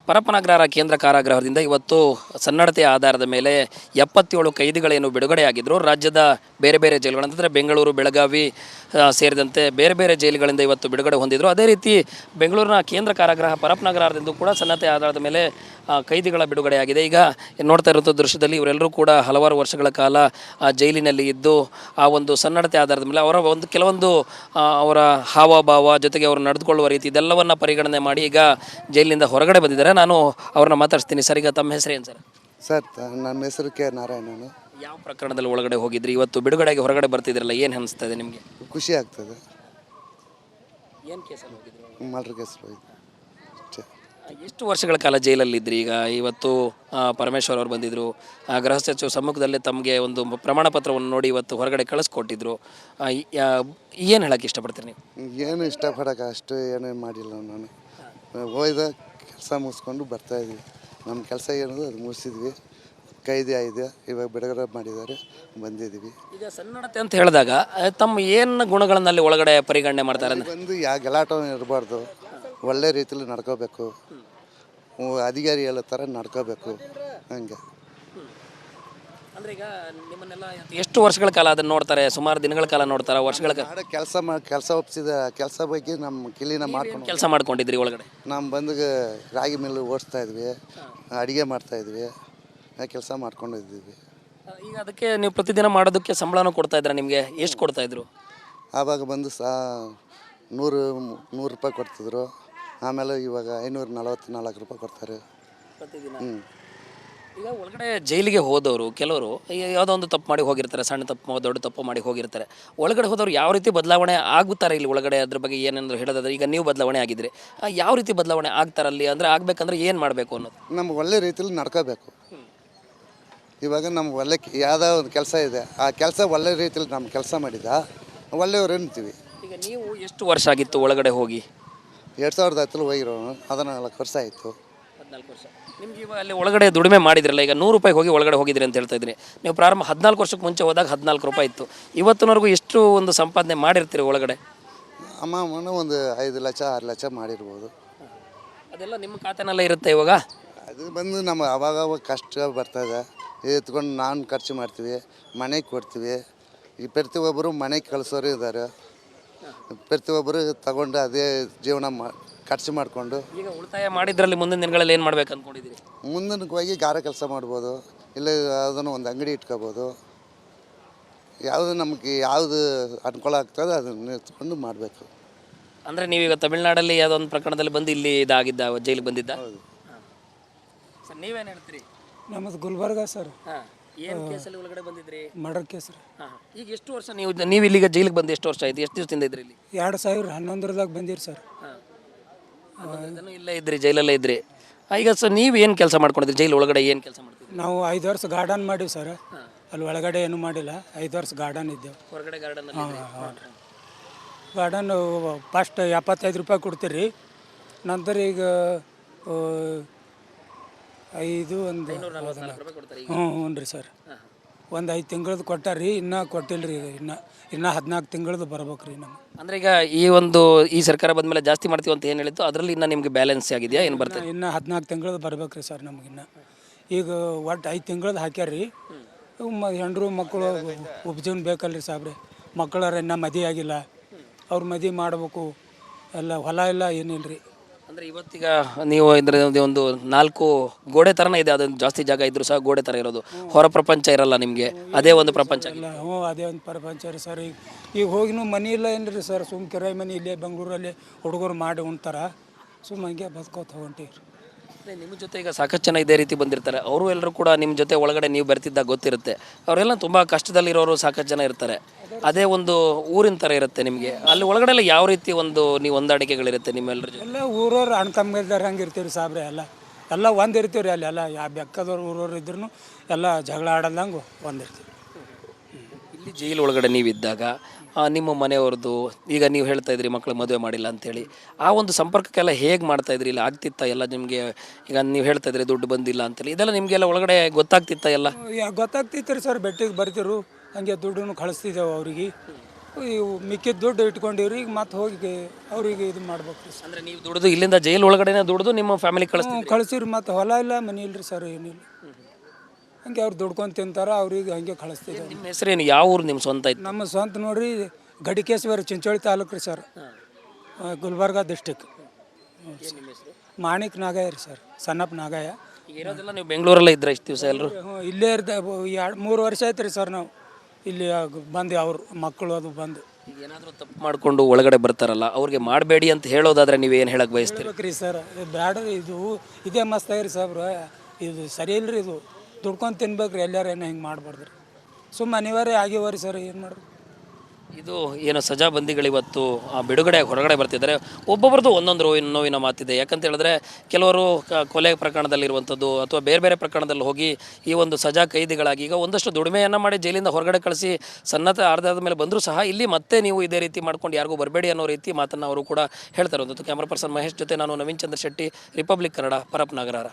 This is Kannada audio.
ಪರಪ್ಪನಗ್ರಹಾರ ಕೇಂದ್ರ ಕಾರಾಗೃಹದಿಂದ ಇವತ್ತು ಸನ್ನಡತೆಯ ಆಧಾರದ ಮೇಲೆ 77 ಕೈದಿಗಳೇನು ಬಿಡುಗಡೆಯಾಗಿದ್ದರು. ರಾಜ್ಯದ ಬೇರೆ ಬೇರೆ ಜೈಲುಗಳಂತಂದರೆ ಬೆಂಗಳೂರು, ಬೆಳಗಾವಿ ಸೇರಿದಂತೆ ಬೇರೆ ಬೇರೆ ಜೈಲುಗಳಿಂದ ಇವತ್ತು ಬಿಡುಗಡೆ ಹೊಂದಿದ್ರು. ಅದೇ ರೀತಿ ಬೆಂಗಳೂರಿನ ಕೇಂದ್ರ ಕಾರಾಗೃಹ ಪರಪ್ಪನಗ್ರಹದಿಂದ ಕೂಡ ಸನ್ನಡತೆಯ ಆಧಾರದ ಮೇಲೆ ಕೈದಿಗಳ ಬಿಡುಗಡೆಯಾಗಿದೆ. ಈಗ ನೋಡ್ತಾ ಇರುವಂಥ ದೃಶ್ಯದಲ್ಲಿ ಇವರೆಲ್ಲರೂ ಕೂಡ ಹಲವಾರು ವರ್ಷಗಳ ಕಾಲ ಜೈಲಿನಲ್ಲಿ ಇದ್ದು ಆ ಒಂದು ಸನ್ನಡತೆ ಆಧಾರದ ಮೇಲೆ ಅವರ ಒಂದು ಕೆಲವೊಂದು ಅವರ ಹಾವಭಾವ ಜೊತೆಗೆ ಅವರು ನಡೆದುಕೊಳ್ಳುವ ರೀತಿ ಇದೆಲ್ಲವನ್ನು ಪರಿಗಣನೆ ಮಾಡಿ ಈಗ ಜೈಲಿನಿಂದ ಹೊರಗಡೆ ಬಂದಿದ್ದಾರೆ. ನಾನು ಅವ್ರನ್ನ ಮಾತಾಡ್ತೀನಿ. ಸರ್, ಈಗ ತಮ್ಮ ಹೆಸರು ಏನು ಸರ್? ಸರ್, ನನ್ನ ಹೆಸರು ಕೆ ನಾರಾಯಣನು. ಯಾವ ಪ್ರಕರಣದಲ್ಲಿ ಒಳಗಡೆ ಹೋಗಿದ್ರಿ? ಇವತ್ತು ಬಿಡುಗಡೆಗೆ ಹೊರಗಡೆ ಬರ್ತಿದ್ರಲ್ಲ, ಏನು ಅನಿಸ್ತಾ ಇದೆ ನಿಮಗೆ? ಖುಷಿ ಆಗ್ತದೆ. ಏನು ಕೇಸಲ್ಲಿ ಹೋಗಿದ್ರು? ಮರ್ಡರ್ ಕೇಸ್ ಹೋಗಿದ್ದು. ಎಷ್ಟು ವರ್ಷಗಳ ಕಾಲ ಜೈಲಲ್ಲಿದ್ರಿ? ಈಗ ಇವತ್ತು ಪರಮೇಶ್ವರ್ ಅವರು ಬಂದಿದ್ದರು, ಗೃಹ ಸಚಿವ ಸಮ್ಮುಖದಲ್ಲೇ ತಮಗೆ ಒಂದು ಪ್ರಮಾಣ ಪತ್ರವನ್ನು ನೋಡಿ ಇವತ್ತು ಹೊರಗಡೆ ಕಳಿಸ್ಕೊಟ್ಟಿದ್ರು. ಏನು ಹೇಳೋಕ್ಕೆ ಇಷ್ಟಪಡ್ತೀರಿ ನೀವು? ಏನು ಇಷ್ಟಪಡೋಕೆ ಅಷ್ಟು ಏನೂ ಮಾಡಿಲ್ಲ. ನಾನು ಹೋಯ್ದ ಕೆಲಸ ಮುಗಿಸ್ಕೊಂಡು ಬರ್ತಾಯಿದ್ವಿ. ನಮ್ಮ ಕೆಲಸ ಏನದು ಅದು ಮುಗಿಸಿದ್ವಿ. ಕೈದಿ ಆಗಿದೆ, ಇವಾಗ ಬಿಡುಗಡೆ ಮಾಡಿದ್ದಾರೆ, ಬಂದಿದ್ದೀವಿ. ಈಗ ಸನ್ನಡತೆ ಅಂತ ಹೇಳಿದಾಗ ತಮ್ಮ ಏನು ಗುಣಗಳನ್ನಲ್ಲಿ ಒಳಗಡೆ ಪರಿಗಣನೆ ಮಾಡ್ತಾರೆ? ಬಂದು ಯಾವ ಗಲಾಟ ಇರಬಾರ್ದು, ಒಳ್ಳೆ ರೀತಿಯಲ್ಲಿ ನಡ್ಕೋಬೇಕು, ಅಧಿಕಾರಿ ಹೇಳೋ ಥರ ನಡ್ಕೋಬೇಕು. ಹಂಗೆ ಅಂದರೆ ಈಗ ನಿಮ್ಮನ್ನೆಲ್ಲ ಎಷ್ಟು ವರ್ಷಗಳ ಕಾಲ ಅದನ್ನು ನೋಡ್ತಾರೆ? ಸುಮಾರು ದಿನಗಳ ಕಾಲ ನೋಡ್ತಾರೆ, ವರ್ಷಗಳ ಕಾಲ ಕೆಲಸ ಒಪ್ಪಿಸಿದ ಕೆಲಸ ಬಗ್ಗೆ ನಮ್ಮ ಕಿಲಿನ ಮಾಡ್ಕೊಂಡು ಕೆಲಸ ಮಾಡ್ಕೊಂಡಿದ್ರಿ ಒಳಗಡೆ? ನಮ್ಮ ಬಂದು ರಾಗಿ ಮಿಲ್ಲು ಓಡಿಸ್ತಾ ಇದ್ವಿ, ಅಡುಗೆ ಮಾಡ್ತಾಯಿದ್ವಿ, ಕೆಲಸ ಮಾಡ್ಕೊಂಡಿದ್ದೀವಿ. ಈಗ ಅದಕ್ಕೆ ನೀವು ಪ್ರತಿದಿನ ಮಾಡೋದಕ್ಕೆ ಸಂಬಳನೂ ಕೊಡ್ತಾ ಇದ್ರ? ನಿಮಗೆ ಎಷ್ಟು ಕೊಡ್ತಾಯಿದ್ರು? ಆವಾಗ ಬಂದು 100 ರೂಪಾಯಿ ಕೊಡ್ತಿದ್ರು. ಆಮೇಲೆ ಇವಾಗ 544 ರೂಪಾಯಿ ಕೊಡ್ತಾರೆ ಪ್ರತಿದಿನ. ಈಗ ಒಳಗಡೆ ಜೈಲಿಗೆ ಹೋದವರು ಕೆಲವರು ಯಾವುದೋ ಒಂದು ತಪ್ಪು ಮಾಡಿ ಹೋಗಿರ್ತಾರೆ, ಸಣ್ಣ ತಪ್ಪು ದೊಡ್ಡ ತಪ್ಪು ಮಾಡಿ ಹೋಗಿರ್ತಾರೆ. ಒಳಗಡೆ ಹೋದವರು ಯಾವ ರೀತಿ ಬದಲಾವಣೆ ಆಗುತ್ತಾರೆ ಇಲ್ಲಿ ಒಳಗಡೆ? ಅದ್ರ ಬಗ್ಗೆ ಏನೆಂದ್ರೆ ಹೇಳೋದಾದ್ರೆ, ಈಗ ನೀವು ಬದಲಾವಣೆ ಆಗಿದ್ರಿ, ಯಾವ ರೀತಿ ಬದಲಾವಣೆ ಆಗ್ತಾರಲ್ಲಿ? ಅಂದರೆ ಆಗಬೇಕಂದ್ರೆ ಏನು ಮಾಡಬೇಕು ಅನ್ನೋದು? ನಮ್ಗೆ ಒಳ್ಳೆ ರೀತಿಯಲ್ಲಿ ನಡ್ಕೋಬೇಕು. ಇವಾಗ ನಮ್ಗೆ ಒಳ್ಳೆ ಯಾವುದೋ ಒಂದು ಕೆಲಸ ಇದೆ, ಆ ಕೆಲಸ ಒಳ್ಳೆ ರೀತಿಯಲ್ಲಿ ನಮ್ಮ ಕೆಲಸ ಮಾಡಿದ ಒಳ್ಳೆಯವ್ರು ಅಂತೀವಿ. ಈಗ ನೀವು ಎಷ್ಟು ವರ್ಷ ಆಗಿತ್ತು ಒಳಗಡೆ ಹೋಗಿ? 2010 ಹೋಗಿರೋನು, 14 ವರ್ಷ ಆಯಿತು. 14 ವರ್ಷ. ನಿಮ್ಗೆ ಇವಾಗ ಅಲ್ಲಿ ಒಳಗಡೆ ದುಡಿಮೆ ಮಾಡಿದ್ರಲ್ಲ, ಈಗ 100 ರೂಪಾಯಿ ಹೋಗಿ ಒಳಗಡೆ ಹೋಗಿದ್ರಿ ಅಂತ ಹೇಳ್ತಾ ಇದ್ರಿ. ನೀವು ಪ್ರಾರಂಭ 14 ವರ್ಷಕ್ಕೆ ಮುಂಚೆ ಹೋದಾಗ 14 ರೂಪಾಯಿ ಇತ್ತು. ಇವತ್ತಿನವರೆಗೂ ಎಷ್ಟು ಒಂದು ಸಂಪಾದನೆ ಮಾಡಿರ್ತೀರಿ ಒಳಗಡೆ? ಅಮ್ಮನ ಒಂದು 5 ಲಕ್ಷ 6 ಲಕ್ಷ ಮಾಡಿರ್ಬೋದು. ಅದೆಲ್ಲ ನಿಮ್ಮ ಖಾತೆನಲ್ಲೇ ಇರುತ್ತೆ ಇವಾಗ? ಅದು ಬಂದು ನಮ್ಮ ಅವಾಗ ಕಷ್ಟ ಬರ್ತದೆ, ಎತ್ಕೊಂಡು ನಾನು ಖರ್ಚು ಮಾಡ್ತೀವಿ, ಮನೆಗೆ ಕೊಡ್ತೀವಿ. ಈ ಪ್ರತಿಯೊಬ್ಬರು ಮನೆಗೆ ಕಳಿಸೋರು ಇದ್ದಾರೆ, ಪ್ರತಿಯೊಬ್ಬರು ತಗೊಂಡು ಅದೇ ಜೀವನ ಖರ್ಚು ಮಾಡಿಕೊಂಡು. ಈಗ ಉಳಿತಾಯ ಮಾಡಿದ್ರಲ್ಲಿ ಮುಂದಿನ ದಿನಗಳಲ್ಲಿ ಏನು ಮಾಡ್ಬೇಕು ಅಂದ್ಕೊಂಡಿದ್ದೀರಿ? ಮುಂದಿನ ಹೋಗಿ ಗಾರೆ ಕೆಲಸ ಮಾಡ್ಬೋದು, ಇಲ್ಲ ಯಾವುದನ್ನು ಒಂದು ಅಂಗಡಿ ಇಟ್ಕೋಬೋದು. ಯಾವುದು ನಮಗೆ ಯಾವುದು ಅನುಕೂಲ ಆಗ್ತದೆ ಅದನ್ನು ಇಟ್ಕೊಂಡು ಮಾಡಬೇಕು. ಅಂದರೆ ನೀವೀಗ ತಮಿಳ್ನಾಡಲ್ಲಿ ಯಾವುದೋ ಒಂದು ಪ್ರಕರಣದಲ್ಲಿ ಬಂದು ಇಲ್ಲಿ ಇದಾಗಿದ್ದ, ಜೈಲಿಗೆ ಬಂದಿದ್ದ? ಹೌದು ಸರ್, ನೀವೇನು ಹೇಳ್ತೀರಿ? ನಮ್ಮದು ಗುಲ್ಬರ್ಗ ಸರ್. ಹಾಂ, ಏನು ಕೇಸಲ್ಲಿ ಒಳಗಡೆ ಬಂದಿದ್ರಿ? ಮರ್ಡರ್ ಕೇಸ್ ರೀ. ಹಾಂ, ಈಗ ಎಷ್ಟು ವರ್ಷ ನೀವು ಇಲ್ಲಿಗೆ ಜೈಲಿಗೆ ಬಂದು ಎಷ್ಟು ವರ್ಷ ಆಯ್ತು? ಎಷ್ಟು ದಿವಸದಿಂದ ಇದ್ರಿ ಇಲ್ಲಿ? 2011ದಾಗ ಬಂದಿರಿ ಸರ್. ಹಾಂ, ಇಲ್ಲೇ ಇದ್ರಿ, ಜೈಲಲ್ಲೇ ಇದ್ರಿ. ಈಗ ಸರ್, ನೀವು ಏನು ಕೆಲಸ ಮಾಡ್ಕೊಂಡಿದ್ರಿ ಜೈಲು ಒಳಗಡೆ? ಏನು ಕೆಲಸ ಮಾಡ್ತಿದ್ರಿ? ನಾವು 5 ವರ್ಷ ಗಾರ್ಡನ್ ಮಾಡೀವಿ ಸರ್. ಅಲ್ಲಿ ಒಳಗಡೆ ಏನೂ ಮಾಡಿಲ್ಲ, 5 ವರ್ಷ ಗಾರ್ಡನ್ ಇದ್ದೇವೆ. ಹೊರಗಡೆ ಗಾರ್ಡನ್? ಗಾರ್ಡನ್ ಫಸ್ಟ್ 75 ರೂಪಾಯಿ ಕೊಡ್ತೀರಿ, ನಂತರ ಈಗ 544 ರೂಪಾಯಿ ಕೊಡ್ತಾರೆ ಈಗ? ಹ್ಞೂ ರೀ ಸರ್. ಒಂದು 5 ತಿಂಗಳದ್ದು ಕೊಟ್ಟಾರಿ, ಇನ್ನೂ ಕೊಟ್ಟಿಲ್ಲ ರೀ. ಇನ್ನೂ 14 ತಿಂಗಳದ್ದು ಬರ್ಬೇಕು ರೀ ನಮ್ಗೆ. ಅಂದರೆ ಈಗ ಈ ಸರ್ಕಾರ ಬಂದಮೇಲೆ ಜಾಸ್ತಿ ಮಾಡ್ತೀವಿ ಅಂತ ಏನು ಹೇಳಿತ್ತು, ಅದರಲ್ಲಿ ಇನ್ನೂ ನಿಮಗೆ ಬ್ಯಾಲೆನ್ಸ್ ಆಗಿದೆಯಾ? ಏನು ಬರ್ತದೆ? ಇನ್ನೂ 14 ತಿಂಗಳದ್ದು ಬರ್ಬೇಕು ರೀ ಸರ್ ನಮಗಿನ್ನ. ಈಗ ಒಟ್ಟು 5 ತಿಂಗಳದ್ದು ಹಾಕ್ಯಾರ್ರಿ. ಹೆಂಡ್ರು ಮಕ್ಕಳು ಉಪಜೀವನ ಬೇಕಲ್ರಿ ಸಾಬ್ರೆ. ಮಕ್ಕಳರ ಇನ್ನೂ ಮದುವೆ ಆಗಿಲ್ಲ, ಅವ್ರ ಮದುವೆ ಮಾಡ್ಬೇಕು, ಎಲ್ಲ ಹೊಲ ಇಲ್ಲ ಏನಿಲ್ಲ ರೀ. ಅಂದರೆ ಇವತ್ತೀಗ ನೀವು ಇದರ ಒಂದು 4 ಗೋಡೆ ಥರನೇ ಇದೆ, ಅದೊಂದು ಜಾಸ್ತಿ ಜಾಗ ಇದ್ದರೂ ಸಹ ಗೋಡೆ ಥರ ಇರೋದು, ಹೊರ ಪ್ರಪಂಚ ಇರಲ್ಲ ನಿಮಗೆ, ಅದೇ ಒಂದು ಪ್ರಪಂಚ ಇಲ್ಲ? ಹ್ಞೂ, ಅದೇ ಒಂದು ಪ್ರಪಂಚ ರೀ ಸರ್. ಈಗ ಹೋಗಿನೂ ಮನೆ ಇಲ್ಲ ಏನ್ರಿ ಸರ್, ಸುಮ್ಮ ಕಿರಾಯಿ ಮನೆ ಇಲ್ಲೇ ಬೆಂಗಳೂರಲ್ಲಿ ಹುಡುಗರು ಮಾಡಿ ಉಣ್ತಾರ, ಸುಮ್ಮ ಹಂಗೆ ಬದುಕೋತ ಹೊಂಟೀವಿ. ನಿಮ್ಮ ಜೊತೆ ಈಗ ಸಾಕಷ್ಟು ಜನ ಇದೇ ರೀತಿ ಬಂದಿರ್ತಾರೆ, ಅವರು ಎಲ್ಲರೂ ಕೂಡ ನಿಮ್ಮ ಜೊತೆ ಒಳಗಡೆ ನೀವು ಬರ್ತಿದ್ದಾಗ ಗೊತ್ತಿರುತ್ತೆ, ಅವರೆಲ್ಲ ತುಂಬ ಕಷ್ಟದಲ್ಲಿರೋರು ಸಾಕಷ್ಟು ಜನ ಇರ್ತಾರೆ. ಅದೇ ಒಂದು ಊರಿನ ಥರ ಇರುತ್ತೆ ನಿಮಗೆ. ಅಲ್ಲಿ ಒಳಗಡೆ ಎಲ್ಲ ಯಾವ ರೀತಿ ನೀವು ಹೊಂದಾಣಿಕೆಗಳಿರುತ್ತೆ ನಿಮ್ಮೆಲ್ಲರ ಜೊತೆ? ಎಲ್ಲ ಊರವ್ರು ಅಣ್ಣ ತಮ್ಮಗಿದ್ದಾರೆ ಹಂಗೆ ಇರ್ತೀವಿ ಸಾಬ್ರೆ. ಎಲ್ಲ ಒಂದು ಇರ್ತೀವಿ ರೀ. ಅಲ್ಲಿ ಯಾವ ಬೆಕ್ಕದವ್ರು ಊರವ್ರು ಇದ್ರೂ ಎಲ್ಲ ಜಗಳ ಆಡಲ್ದಂಗೆ ಒಂದಿರ್ತೀವಿ. ಇಲ್ಲಿ ಜೈಲು ಒಳಗಡೆ ನೀವಿದ್ದಾಗ ನಿಮ್ಮ ಮನೆಯವ್ರದ್ದು, ಈಗ ನೀವು ಹೇಳ್ತಾ ಇದ್ರಿ ಮಕ್ಕಳು ಮದುವೆ ಮಾಡಿಲ್ಲ ಅಂತೇಳಿ, ಆ ಒಂದು ಸಂಪರ್ಕಕ್ಕೆಲ್ಲ ಹೇಗೆ ಮಾಡ್ತಾಯಿದ್ರಿ? ಇಲ್ಲ ಆಗ್ತಿತ್ತ ಎಲ್ಲ ನಿಮಗೆ? ಈಗ ನೀವು ಹೇಳ್ತಾ ಇದ್ರಿ ದುಡ್ಡು ಬಂದಿಲ್ಲ ಅಂತೇಳಿ, ಇದೆಲ್ಲ ನಿಮಗೆಲ್ಲ ಒಳಗಡೆ ಗೊತ್ತಾಗ್ತಿತ್ತ ಎಲ್ಲ? ಗೊತ್ತಾಗ್ತಿತ್ತು ರೀ ಸರ್. ಬೆಟ್ಟಿಗೆ ಬರ್ತಿರು, ಹಂಗೆ ದುಡ್ಡನ್ನು ಕಳಿಸ್ತಿದ್ದೇವೆ ಅವ್ರಿಗೆ. ಇವು ಮಿಕ್ಕಿದ ದುಡ್ಡು ಇಟ್ಕೊಂಡಿವ್ರಿ ಈಗ ಮತ್ತೆ ಹೋಗಿ ಅವ್ರಿಗೆ ಇದು ಮಾಡ್ಬೇಕು ರೀ ಸರ್. ಅಂದರೆ ನೀವು ದುಡಿದು ಇಲ್ಲಿಂದ ಜೈಲ್ ಒಳಗಡೆನೇ ದುಡಿದು ನಿಮ್ಮ ಫ್ಯಾಮಿಲಿ ಕಳಿಸ್ತೀವಿ. ಕಳಿಸಿರಿ ಮತ್ತು ಹೊಲ ಇಲ್ಲ ಮನೆ ಇಲ್ರಿ ಸರ್ ಏನಿಲ್ಲ. ಹಂಗೆ ಅವ್ರು ದುಡ್ಕೊಂಡು ತಿಂತಾರೆ ಅವ್ರಿಗೆ ಹಂಗೆ ಕಳಿಸ್ತಿದ್ದಾರೆ. ನಿಮ್ಮ ಹೆಸರೇನು, ಯಾವ ಊರು ನಿಮ್ಮ ಸ್ವಂತ ಇತ್ತು? ನಮ್ಮ ಸ್ವಂತ ನೋಡ್ರಿ ಗಡಿಕೇಶ್ವರ ಚಿಂಚೋಳಿ ತಾಲೂಕು ರೀ ಸರ್, ಗುಲ್ಬರ್ಗ ಡಿಸ್ಟಿಕ್. ಮಾಣಿಕ್ ನಾಗಯ್ಯ ರೀ ಸರ್, ಸಣ್ಣಪ್ಪ ನಾಗಯ್ಯ. ಈಗ ಇರೋದೆಲ್ಲ ನೀವು ಬೆಂಗಳೂರಲ್ಲೇ ಇದ್ರೆ ಇಷ್ಟು ದಿವಸ ಎಲ್ಲರೂ? ಇಲ್ಲೇ ಇರ್ದ 2-3 ವರ್ಷ ಆಯ್ತು ರೀ ಸರ್ ನಾವು ಇಲ್ಲಿ ಬಂದು ಅವ್ರ ಮಕ್ಕಳು ಅದು ಬಂದು. ಈಗ ಏನಾದರೂ ತಪ್ಪು ಮಾಡಿಕೊಂಡು ಒಳಗಡೆ ಬರ್ತಾರಲ್ಲ ಅವ್ರಿಗೆ ಮಾಡಬೇಡಿ ಅಂತ ಹೇಳೋದಾದ್ರೆ ನೀವು ಏನು ಹೇಳಕ್ಕೆ ಬಯಸ್ತೀರಿ? ಹೇಳ್ಬೇಕ್ರಿ ಸರ್, ಬ್ಯಾಡ ಇದು ಇದೇ ಮಸ್ತ್ ಆಗ್ರಿ ಸಾಬ್ರ, ಇದು ಸರಿ ಇಲ್ರಿ, ಇದು ದುಡ್ಕೊಂಡು ತಿನ್ಬೇಕ್ರಿ, ಎಲ್ಲಾರು ಏನೋ ಹಿಂಗೆ ಮಾಡಬಾರ್ದ್ರಿ. ಸುಮ್ಮನೆ ಅನಿವಾರ್ಯ ಆಗಿವರಿ ಸರ್, ಏನು ಮಾಡ್ರಿ. ಇದು ಏನು ಸಜಾಬಂದಿಗಳು ಇವತ್ತು ಬಿಡುಗಡೆ ಹೊರಗಡೆ ಬರ್ತಿದ್ದಾರೆ. ಒಬ್ಬೊಬ್ರದ್ದು ಒಂದೊಂದು ನೋವಿನ ಮಾತಿದೆ. ಯಾಕಂತ ಹೇಳಿದ್ರೆ ಕೆಲವರು ಕೊಲೆ ಪ್ರಕರಣದಲ್ಲಿರುವಂಥದ್ದು ಅಥವಾ ಬೇರೆ ಬೇರೆ ಪ್ರಕರಣದಲ್ಲಿ ಹೋಗಿ ಈ ಒಂದು ಸಜಾ ಕೈದಿಗಳಾಗಿ ಈಗ ಒಂದಷ್ಟು ದುಡಿಮೆಯನ್ನು ಮಾಡಿ ಜೈಲಿಂದ ಹೊರಗಡೆ ಕಳಿಸಿ ಸನ್ನತ ಆಧಾರದ ಮೇಲೆ ಬಂದರೂ ಸಹ ಇಲ್ಲಿ ಮತ್ತೆ ನೀವು ಇದೇ ರೀತಿ ಮಾಡ್ಕೊಂಡು ಯಾರಿಗೂ ಬರಬೇಡಿ ಅನ್ನೋ ರೀತಿ ಮಾತನ್ನು ಅವರು ಕೂಡ ಹೇಳ್ತಾರೆ. ಒಂದು ಕ್ಯಾಮ್ರಾ ಪರ್ಸನ್ ಮಹೇಶ್ ಜೊತೆ ನಾನು ನವೀನ್ ಚಂದ್ರ ಶೆಟ್ಟಿ, ರಿಪಬ್ಲಿಕ್ ಕನ್ನಡ, ಪರಪ್ನಗರ.